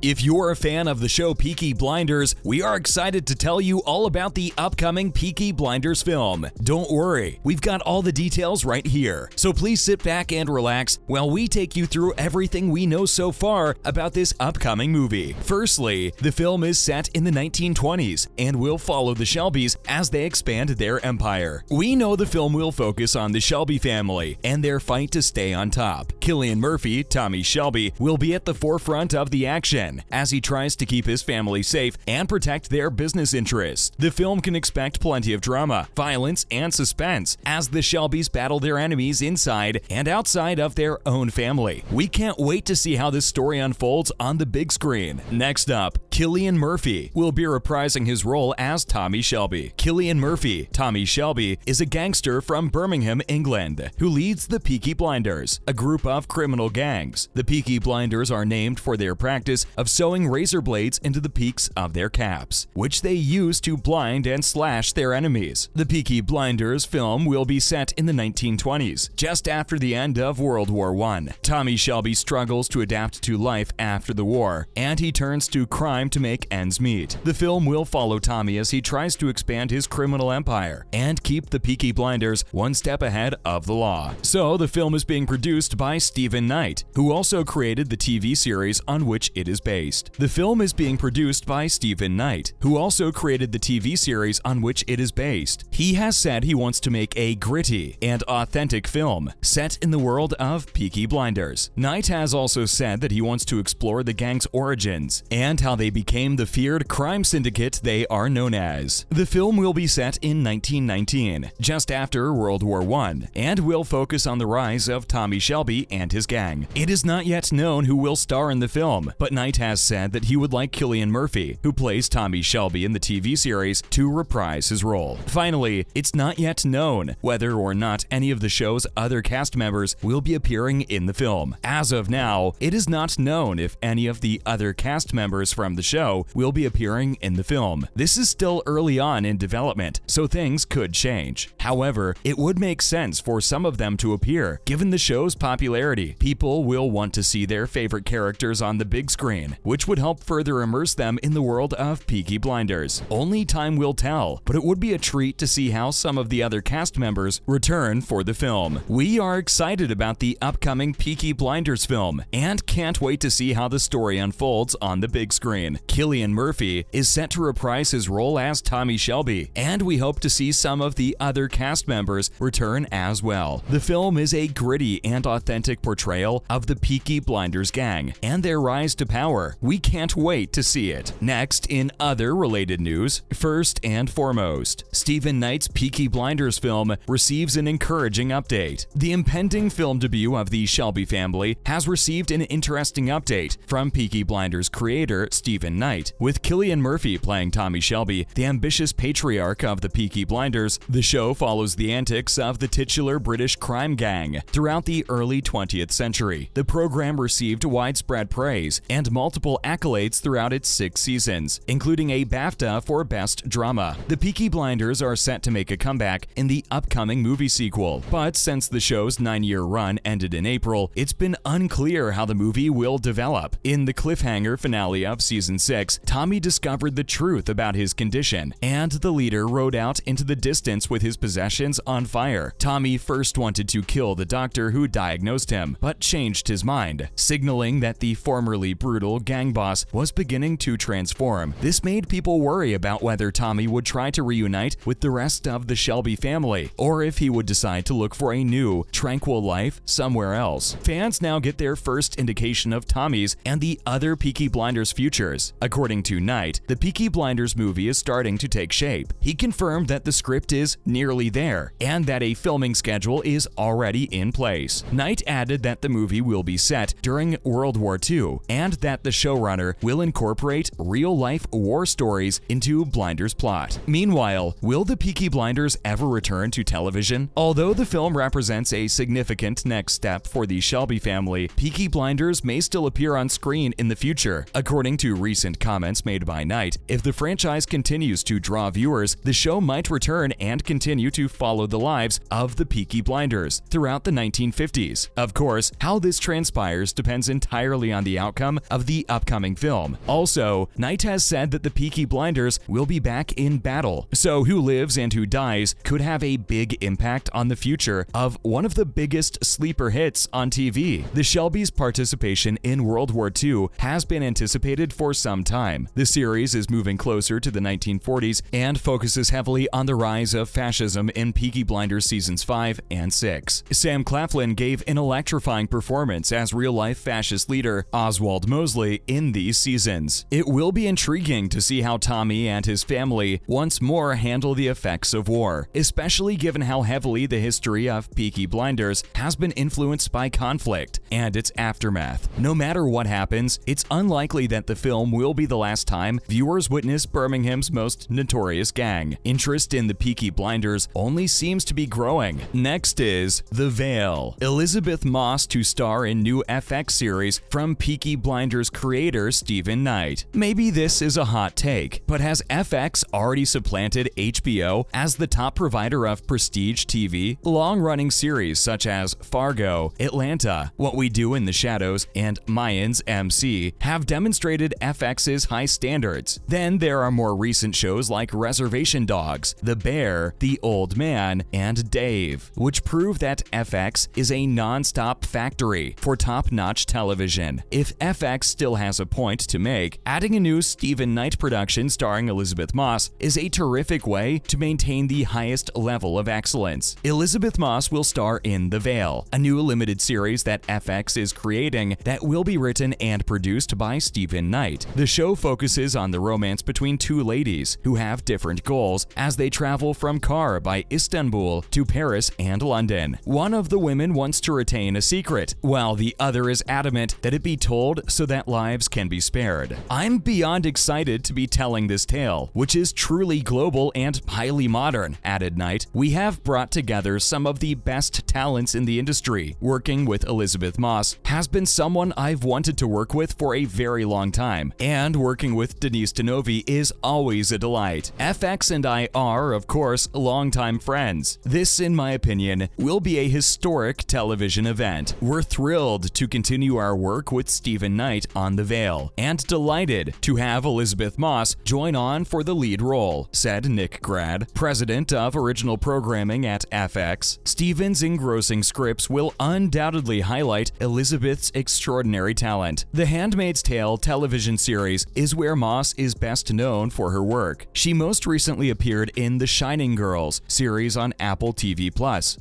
If you're a fan of the show Peaky Blinders, we are excited to tell you all about the upcoming Peaky Blinders film. Don't worry, we've got all the details right here. So please sit back and relax while we take you through everything we know so far about this upcoming movie. Firstly, the film is set in the 1920s and will follow the Shelbys as they expand their empire. We know the film will focus on the Shelby family and their fight to stay on top. Cillian Murphy, Thomas Shelby, will be at the forefront of the action as he tries to keep his family safe and protect their business interests. The film can expect plenty of drama, violence, and suspense as the Shelbys battle their enemies inside and outside of their own family. We can't wait to see how this story unfolds on the big screen. Next up, Cillian Murphy will be reprising his role as Thomas Shelby. Cillian Murphy, Thomas Shelby, is a gangster from Birmingham, England, who leads the Peaky Blinders, a group of criminal gangs. The Peaky Blinders are named for their practice of sewing razor blades into the peaks of their caps, which they use to blind and slash their enemies. The Peaky Blinders film will be set in the 1920s, just after the end of World War I. Thomas Shelby struggles to adapt to life after the war, and he turns to crime to make ends meet. The film will follow Tommy as he tries to expand his criminal empire and keep the Peaky Blinders one step ahead of the law. So, the film is being produced by Stephen Knight, who also created the TV series on which it is based. The film is being produced by Stephen Knight, who also created the TV series on which it is based. He has said he wants to make a gritty and authentic film set in the world of Peaky Blinders. Knight has also said that he wants to explore the gang's origins and how they became the feared crime syndicate they are known as. The film will be set in 1919, just after World War I, and will focus on the rise of Thomas Shelby and his gang. It is not yet known who will star in the film, but Knight has said that he would like Cillian Murphy, who plays Thomas Shelby in the TV series, to reprise his role. Finally, it's not yet known whether or not any of the show's other cast members will be appearing in the film. As of now, it is not known if any of the other cast members from the show will be appearing in the film. This is still early on in development, so things could change. However, it would make sense for some of them to appear. Given the show's popularity, people will want to see their favorite characters on the big screen, which would help further immerse them in the world of Peaky Blinders. Only time will tell, but it would be a treat to see how some of the other cast members return for the film. We are excited about the upcoming Peaky Blinders film and can't wait to see how the story unfolds on the big screen. Cillian Murphy is set to reprise his role as Thomas Shelby, and we hope to see some of the other cast members return as well. The film is a gritty and authentic portrayal of the Peaky Blinders gang and their rise to power. We can't wait to see it. Next, in other related news, first and foremost, Stephen Knight's Peaky Blinders film receives an encouraging update. The impending film debut of the Shelby family has received an interesting update from Peaky Blinders creator Stephen Knight. With Cillian Murphy playing Thomas Shelby, the ambitious patriarch of the Peaky Blinders, the show follows the antics of the titular British crime gang throughout the early 20th century. The program received widespread praise and multiple accolades throughout its 6 seasons, including a BAFTA for Best Drama. The Peaky Blinders are set to make a comeback in the upcoming movie sequel, but since the show's 9-year run ended in April, it's been unclear how the movie will develop. In the cliffhanger finale of Season 6, Tommy discovered the truth about his condition, and the leader rode out into the distance with his possessions on fire. Tommy first wanted to kill the doctor who diagnosed him, but changed his mind, signaling that the formerly brutal gang boss was beginning to transform. This made people worry about whether Tommy would try to reunite with the rest of the Shelby family, or if he would decide to look for a new, tranquil life somewhere else. Fans now get their first indication of Tommy's and the other Peaky Blinders futures. According to Knight, the Peaky Blinders movie is starting to take shape. He confirmed that the script is nearly there, and that a filming schedule is already in place. Knight added that the movie will be set during World War II, and that the showrunner will incorporate real-life war stories into Blinders' plot. Meanwhile, will the Peaky Blinders ever return to television? Although the film represents a significant next step for the Shelby family, Peaky Blinders may still appear on screen in the future. According to recent comments made by Knight, if the franchise continues to draw viewers, the show might return and continue to follow the lives of the Peaky Blinders throughout the 1950s. Of course, how this transpires depends entirely on the outcome of the upcoming film. Also, Knight has said that the Peaky Blinders will be back in battle, so who lives and who dies could have a big impact on the future of one of the biggest sleeper hits on TV. The Shelby's participation in World War II has been anticipated for some time. The series is moving closer to the 1940s and focuses heavily on the rise of fascism in Peaky Blinders seasons 5 and 6. Sam Claflin gave an electrifying performance as real-life fascist leader Oswald Mosley in these seasons. It will be intriguing to see how Tommy and his family once more handle the effects of war, especially given how heavily the history of Peaky Blinders has been influenced by conflict and its aftermath. No matter what happens, it's unlikely that the film will be the last time viewers witness Birmingham's most notorious gang. Interest in the Peaky Blinders only seems to be growing. Next is The Veil. Elizabeth Moss to star in new FX series from Peaky Blinders creator Stephen Knight. Maybe this is a hot take, but has FX already supplanted HBO as the top provider of prestige TV? Long-running series such as Fargo, Atlanta, What We Do in the Shadows, and Mayans MC have demonstrated FX's high standards. Then there are more recent shows like Reservation Dogs, The Bear, The Old Man, and Dave, which prove that FX is a non-stop factory for top-notch television. If FX still has a point to make, adding a new Stephen Knight production starring Elizabeth Moss is a terrific way to maintain the highest level of excellence. Elizabeth Moss will star in The Veil, a new limited series that FX is creating that will be written and produced by Stephen Knight. The show focuses on the romance between two ladies who have different goals as they travel from Kar by Istanbul to Paris and London. One of the women wants to retain a secret, while the other is adamant that it be told so that lives can be spared. I'm beyond excited to be telling this tale, which is truly global and highly modern, added Knight. We have brought together some of the best talents in the industry. Working with Elizabeth Moss has been someone I've wanted to work with for a very long time, and working with Denise Denovi is always a delight. FX and I are, of course, longtime friends. This, in my opinion, will be a historic television event. We're thrilled to continue our work with Stephen Knight on The Veil, and delighted to have Elizabeth Moss join on for the lead role, said Nick Grad, president of original programming at FX. Stephen's engrossing scripts will undoubtedly highlight Elizabeth's extraordinary talent. The Handmaid's Tale television series is where Moss is best known for her work. She most recently appeared in The Shining Girls series on Apple TV+.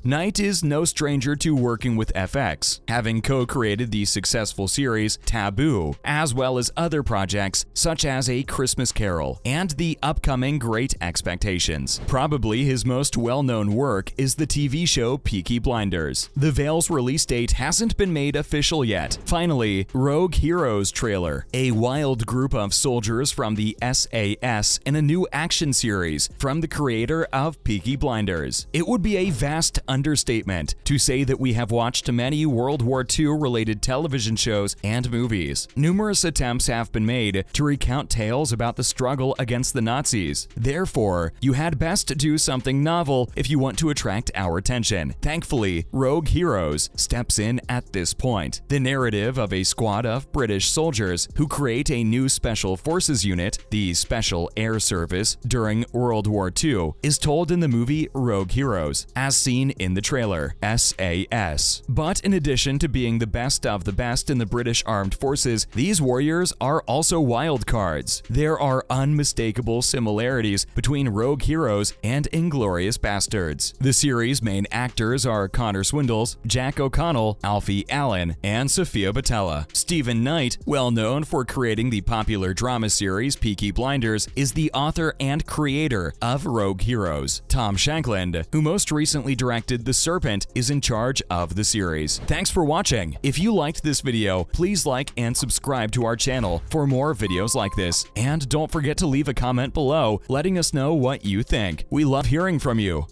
Knight is no stranger to working with FX, having co-created the successful series Taboo, as well as other projects such as A Christmas Carol and the upcoming Great Expectations. Probably his most well-known work is the TV show Peaky Blinders. The Veil's release date hasn't been made official yet. Finally, Rogue Heroes trailer. A wild group of soldiers from the SAS in a new action series from the creator of Peaky Blinders. It would be a vast understatement to say that we have watched many World War II related television shows and movies. Numerous attempts have been made to recount tales about the struggle against the Nazis. Therefore, you had best do something novel if you want to attract our attention. Thankfully, Rogue Heroes steps in at this point. The narrative of a squad of British soldiers who create a new special forces unit, the Special Air Service, during World War II, is told in the movie Rogue Heroes, as seen in the trailer, SAS. But in addition to being the best of the best in the British Armed Forces, these warriors are also wild cards. There are unmistakable similarities between Rogue Heroes and Inglourious Bastards. The series' main actors are Connor Swindells, Jack O'Connell, Alfie Allen, and Sophia Boutella. Stephen Knight, well known for creating the popular drama series Peaky Blinders, is the author and creator of Rogue Heroes. Tom Shankland, who most recently directed The Serpent, is in charge of the series. Thanks for watching. If you liked this video, please like and subscribe to our channel for more videos like this. And don't forget to leave a comment below letting us know what you think. We love hearing from you.